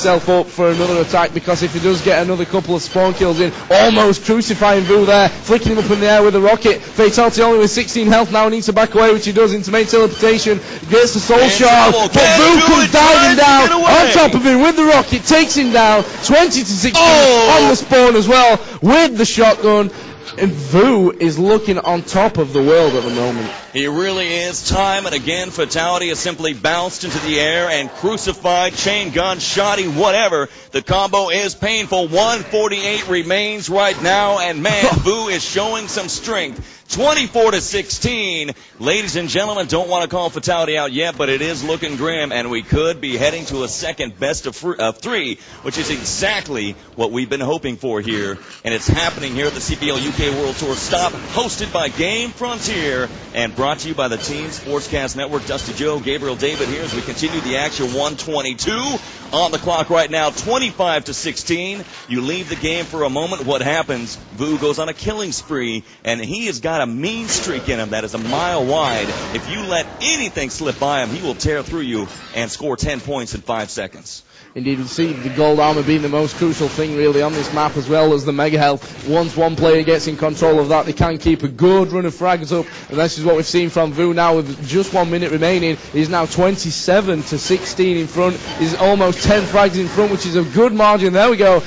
himself up for another attack, because if he does get another couple of spawn kills in, almost crucifying vo there, flicking him up in the air with a rocket. Fatal1ty only with 16 health now, needs to back away, which he does into main teleportation, gets the soul shard, but vo comes diving down on top of him with the rocket, takes him down, 20 to 16 on the spawn as well with the shotgun. And vo is looking on top of the world at the moment. He really is. Time and again, Fatal1ty has simply bounced into the air and crucified, chain gun, shotty, whatever. The combo is painful. 148 remains right now, and man, vo is showing some strength. 24 to 16. Ladies and gentlemen, don't want to call Fatal1ty out yet, but it is looking grim, and we could be heading to a second best of three, which is exactly what we've been hoping for here. And it's happening here at the CPL UK World Tour Stop, hosted by Game Frontier, and brought to you by the Team Sportscast Network. Dusty Joe, Gabriel David here as we continue the action. 1:22 on the clock right now, 25 to 16. You leave the game for a moment. What happens? vo goes on a killing spree, and he has got a mean streak in him that is a mile wide. If you let anything slip by him, he will tear through you and score 10 points in 5 seconds. Indeed, we see the gold armor being the most crucial thing really on this map, as well as the mega health. Once one player gets in control of that, they can keep a good run of frags up, and this is what we've seen from vo now with just 1 minute remaining. He's now 27 to 16 in front. He's almost 10 frags in front, which is a good margin. There we go.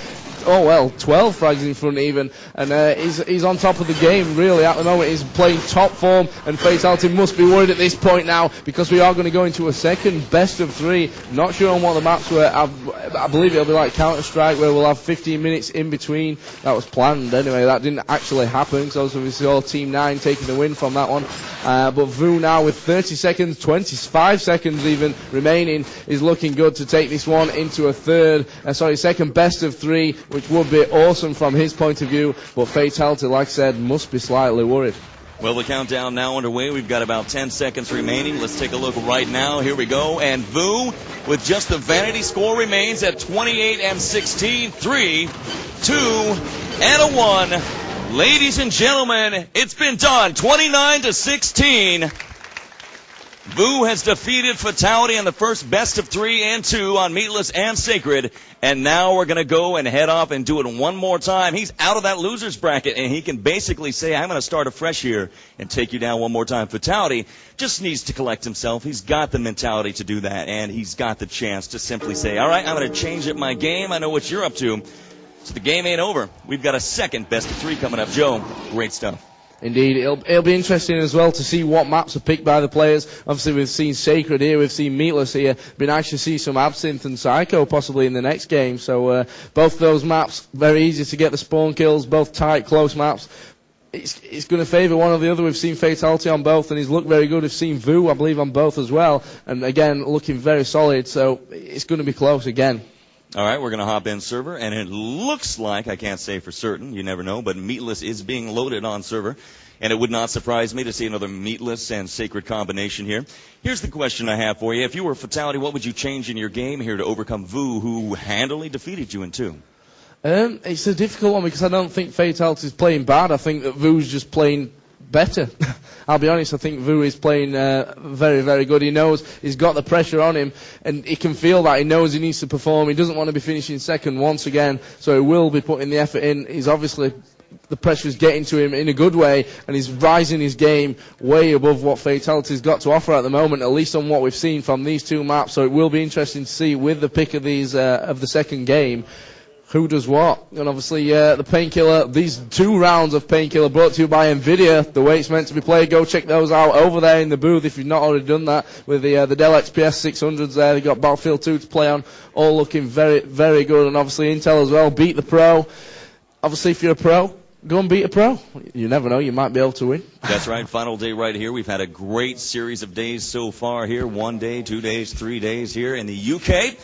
Oh well, 12 frags in front even, and he's on top of the game really at the moment. He's playing top form, and Fatal1ty must be worried at this point now, because we are going to go into a second best of three. Not sure on what the maps were. I believe it'll be like Counter-Strike, where we'll have 15 minutes in between. That was planned anyway. That didn't actually happen, because we saw Team 9 taking the win from that one. But vo now with 30 seconds, 25 seconds even remaining, is looking good to take this one into a second best of three, which would be awesome from his point of view. But Fatal1ty, like I said, must be slightly worried. Well, the countdown now underway. We've got about 10 seconds remaining. Let's take a look right now. Here we go. And vo, with just the vanity score, remains at 28 and 16. 3, 2, and a 1. Ladies and gentlemen, it's been done. 29 to 16. vo has defeated Fatal1ty in the first best of 3 and 2 on Meatless and Sacred. And now we're going to go and head off and do it one more time. He's out of that loser's bracket, and he can basically say, I'm going to start afresh here and take you down one more time. Fatal1ty just needs to collect himself. He's got the mentality to do that, and he's got the chance to simply say, all right, I'm going to change up my game. I know what you're up to. So the game ain't over. We've got a second best of 3 coming up. Joe, great stuff. Indeed, it'll be interesting as well to see what maps are picked by the players. Obviously, we've seen Sacred here, we've seen Meatless here. Be nice to see some Absinthe and Psycho possibly in the next game. So both those maps, very easy to get the spawn kills, both tight, close maps. It's going to favour one or the other. We've seen Fatal1ty on both, and he's looked very good. We've seen vo, I believe, on both as well. And again, looking very solid, so it's going to be close again. All right, we're going to hop in server, and it looks like, I can't say for certain, you never know, but Meatless is being loaded on server, and it would not surprise me to see another Meatless and Sacred combination here. Here's the question I have for you. If you were Fatal1ty, what would you change in your game here to overcome vo, who handily defeated you in 2? It's a difficult one, because I don't think Fatal1ty is playing bad. I think that vo's just playing better. I'll be honest, I think vo is playing very, very good. He knows he's got the pressure on him, and he can feel that. He knows he needs to perform. He doesn't want to be finishing second once again, so he will be putting the effort in. He's obviously, the pressure's getting to him in a good way, and he's rising his game way above what Fatal1ty's got to offer at the moment, at least on what we've seen from these 2 maps. So it will be interesting to see with the pick of these of the second game, who does what. And obviously the Painkiller, these 2 rounds of Painkiller brought to you by NVIDIA, the way it's meant to be played. Go check those out over there in the booth if you've not already done that, with the Dell XPS 600s there. They've got Battlefield 2 to play on, all looking very, very good. And obviously Intel as well, beat the pro. Obviously if you're a pro, go and beat a pro. You never know, you might be able to win. That's right, final day right here. We've had a great series of days so far here. 1 day, 2 days, 3 days here in the UK.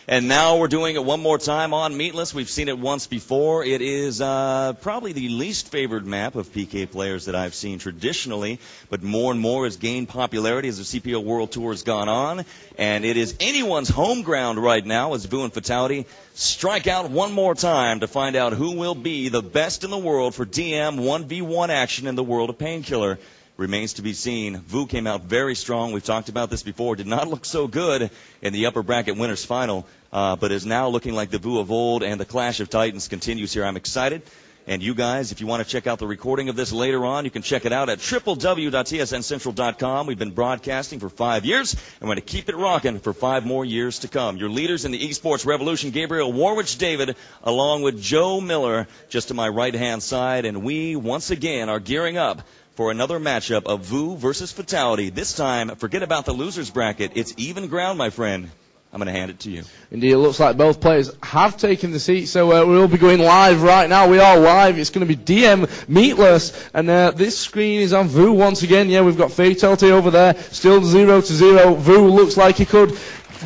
And now we're doing it one more time on Meatless. We've seen it once before. It is probably the least favored map of PK players that I've seen traditionally, but more and more has gained popularity as the CPL World Tour has gone on. And it is anyone's home ground right now as vo and Fatal1ty strike out one more time to find out who will be the best in the world for DM 1v1 action in the world of Painkiller. remains to be seen. vo came out very strong. We've talked about this before. Did not look so good in the upper bracket winners final, but is now looking like the vo of old, and the clash of titans continues here. I'm excited. And you guys, if you want to check out the recording of this later on, you can check it out at www.tsncentral.com. We've been broadcasting for 5 years, and we're going to keep it rocking for 5 more years to come. Your leaders in the esports revolution, Gabriel Warwich-David, along with Joe Miller, just to my right-hand side. And we, once again, are gearing up for another matchup of vo versus Fatal1ty. This time, forget about the losers bracket. It's even ground, my friend. I'm going to hand it to you. Indeed, it looks like both players have taken the seat, so we'll be going live right now. We are live. It's going to be DM Meatless, and this screen is on vo once again. Yeah, we've got Fatal1ty over there, still 0-0. vo looks like he could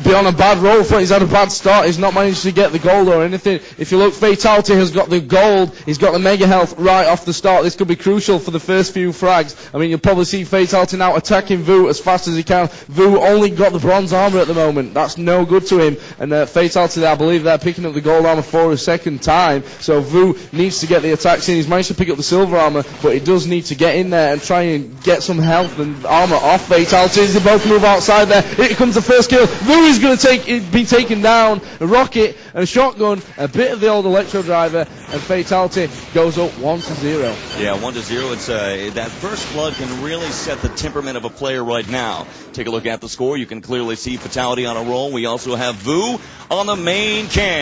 be on a bad roll for it. He's had a bad start. He's not managed to get the gold or anything. If you look, Fatal1ty has got the gold. He's got the mega health right off the start. This could be crucial for the first few frags. I mean, you'll probably see Fatal1ty now attacking vo as fast as he can. vo only got the bronze armor at the moment. That's no good to him. And Fatal1ty, I believe they're picking up the gold armor for a second time. So vo needs to get the attacks in. He's managed to pick up the silver armor, but he does need to get in there and try and get some health and armor off Fatal1ty as they both move outside there. Here comes the first kill. vo is going to be taken down. A rocket, a shotgun, a bit of the old electro driver, and Fatal1ty goes up 1-0. Yeah, 1-0. It's that first blood can really set the temperament of a player right now. Take a look at the score. You can clearly see Fatal1ty on a roll. We also have vo on the main cam.